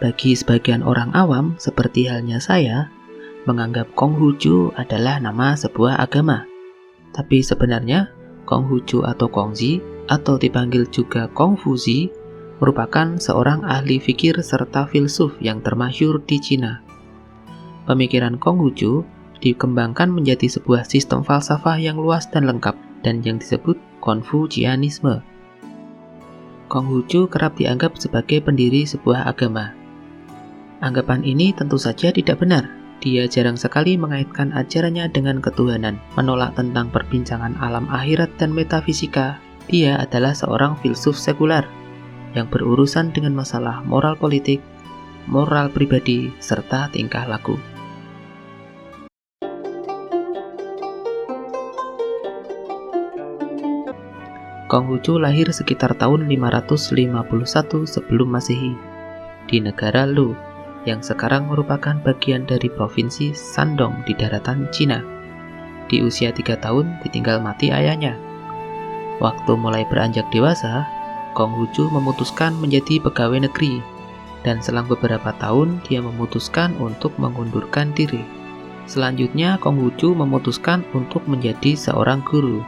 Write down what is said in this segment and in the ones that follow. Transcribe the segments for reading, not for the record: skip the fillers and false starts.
Bagi sebagian orang awam, seperti halnya saya, menganggap Konghucu adalah nama sebuah agama. Tapi sebenarnya, Konghucu atau Kongzi, atau dipanggil juga Kongfuzi, merupakan seorang ahli fikir serta filsuf yang termasyhur di Cina. Pemikiran Konghucu dikembangkan menjadi sebuah sistem falsafah yang luas dan lengkap, dan yang disebut Konfusianisme. Konghucu kerap dianggap sebagai pendiri sebuah agama. Anggapan ini tentu saja tidak benar. Dia jarang sekali mengaitkan ajarannya dengan ketuhanan, menolak tentang perbincangan alam akhirat dan metafisika. Dia adalah seorang filsuf sekular yang berurusan dengan masalah moral politik, moral pribadi, serta tingkah laku. Konghucu lahir sekitar tahun 551 sebelum Masehi di negara Lu, yang sekarang merupakan bagian dari provinsi Shandong di daratan Cina. Di usia 3 tahun ditinggal mati ayahnya. Waktu mulai beranjak dewasa, Konghucu memutuskan menjadi pegawai negeri, dan selang beberapa tahun dia memutuskan untuk mengundurkan diri. Selanjutnya Konghucu memutuskan untuk menjadi seorang guru.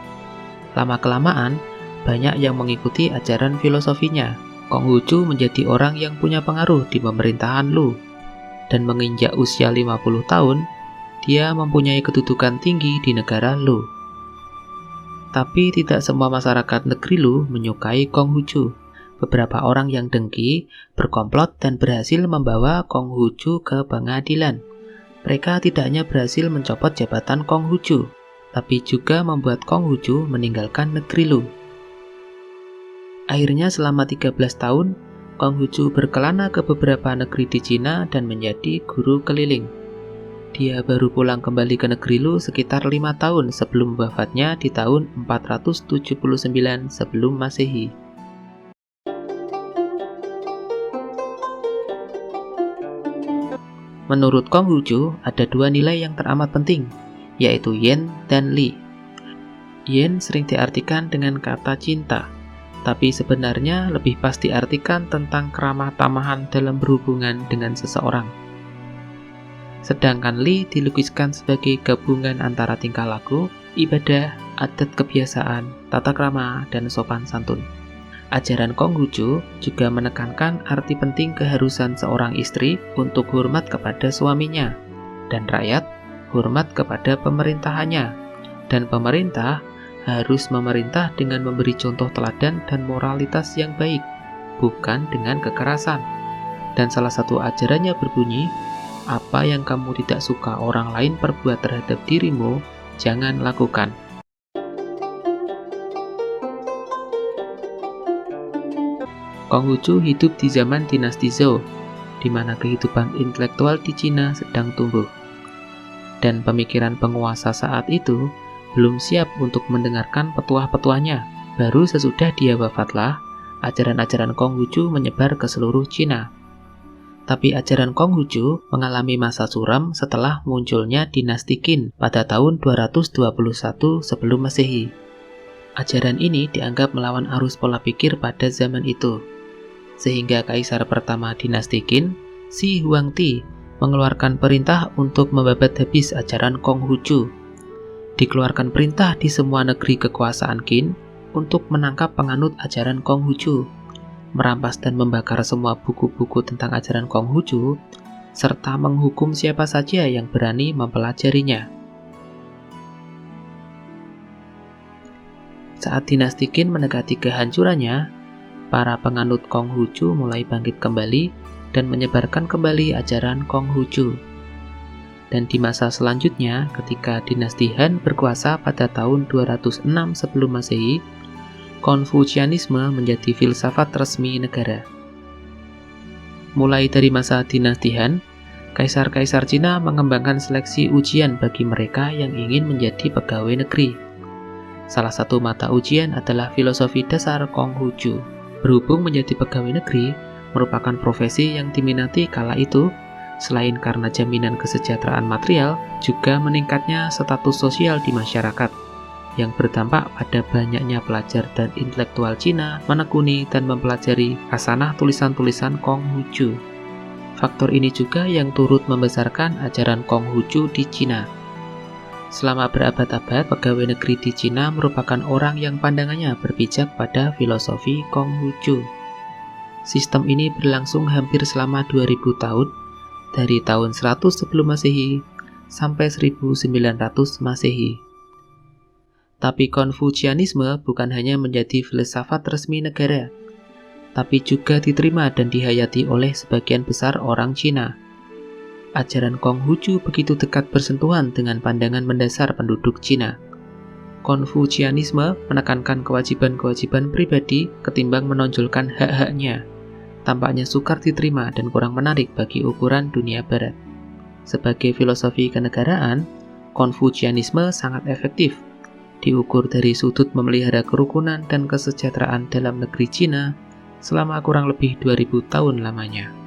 Lama-kelamaan, banyak yang mengikuti ajaran filosofinya. Konghucu menjadi orang yang punya pengaruh di pemerintahan Lu, dan menginjak usia 50 tahun, dia mempunyai kedudukan tinggi di negara Lu. Tapi tidak semua masyarakat negeri Lu menyukai Konghucu. Beberapa orang yang dengki berkomplot dan berhasil membawa Konghucu ke pengadilan. Mereka tidak hanya berhasil mencopot jabatan Konghucu, tapi juga membuat Konghucu meninggalkan negeri Lu. Akhirnya selama 13 tahun, Konghucu berkelana ke beberapa negeri di Cina dan menjadi guru keliling. Dia baru pulang kembali ke negeri Lu sekitar 5 tahun sebelum wafatnya di tahun 479 sebelum Masehi. Menurut Konghucu, ada 2 nilai yang teramat penting, yaitu yen dan li. Yen sering diartikan dengan kata cinta, tapi sebenarnya lebih pas diartikan tentang keramah tamahan dalam berhubungan dengan seseorang. Sedangkan li dilukiskan sebagai gabungan antara tingkah laku, ibadah, adat kebiasaan, tata krama, dan sopan santun. Ajaran Konghucu juga menekankan arti penting keharusan seorang istri untuk hormat kepada suaminya, dan rakyat hormat kepada pemerintahannya, dan pemerintah harus memerintah dengan memberi contoh teladan dan moralitas yang baik, bukan dengan kekerasan. Dan salah satu ajarannya berbunyi, apa yang kamu tidak suka orang lain perbuat terhadap dirimu, jangan lakukan. Konghucu hidup di zaman dinasti Zhou, di mana kehidupan intelektual di Cina sedang tumbuh. Dan pemikiran penguasa saat itu belum siap untuk mendengarkan petuah-petuahnya. Baru sesudah dia wafatlah, ajaran-ajaran Konghucu menyebar ke seluruh Cina. Tapi ajaran Konghucu mengalami masa suram setelah munculnya dinasti Qin pada tahun 221 sebelum Masehi. Ajaran ini dianggap melawan arus pola pikir pada zaman itu, sehingga kaisar pertama dinasti Qin, Shi Huangdi, mengeluarkan perintah untuk membabat habis ajaran Konghucu. Dikeluarkan perintah di semua negeri kekuasaan Qin untuk menangkap penganut ajaran Konghucu, merampas dan membakar semua buku-buku tentang ajaran Konghucu, serta menghukum siapa saja yang berani mempelajarinya. Saat dinasti Qin mendekati kehancurannya, para penganut Konghucu mulai bangkit kembali dan menyebarkan kembali ajaran Konghucu. Dan di masa selanjutnya, ketika dinasti Han berkuasa pada tahun 206 sebelum Masehi, Konfusianisme menjadi filsafat resmi negara. Mulai dari masa dinasti Han, kaisar-kaisar Cina mengembangkan seleksi ujian bagi mereka yang ingin menjadi pegawai negeri. Salah satu mata ujian adalah filosofi dasar Konghucu. Berhubung menjadi pegawai negeri merupakan profesi yang diminati kala itu, selain karena jaminan kesejahteraan material, juga meningkatnya status sosial di masyarakat, yang berdampak pada banyaknya pelajar dan intelektual Cina menekuni dan mempelajari khasanah tulisan-tulisan Konghucu. Faktor ini juga yang turut membesarkan ajaran Konghucu di Cina. Selama berabad-abad, pegawai negeri di Cina merupakan orang yang pandangannya berpijak pada filosofi Konghucu. Sistem ini berlangsung hampir selama 2000 tahun, dari tahun 100 sebelum Masehi sampai 1900 Masehi. Tapi Konfusianisme bukan hanya menjadi filsafat resmi negara, tapi juga diterima dan dihayati oleh sebagian besar orang Cina. Ajaran Konghucu begitu dekat bersentuhan dengan pandangan mendasar penduduk Cina. Konfusianisme menekankan kewajiban-kewajiban pribadi ketimbang menonjolkan hak-haknya. Tampaknya sukar diterima dan kurang menarik bagi ukuran dunia barat. Sebagai filosofi kenegaraan, Konfusianisme sangat efektif, diukur dari sudut memelihara kerukunan dan kesejahteraan dalam negeri Cina selama kurang lebih 2000 tahun lamanya.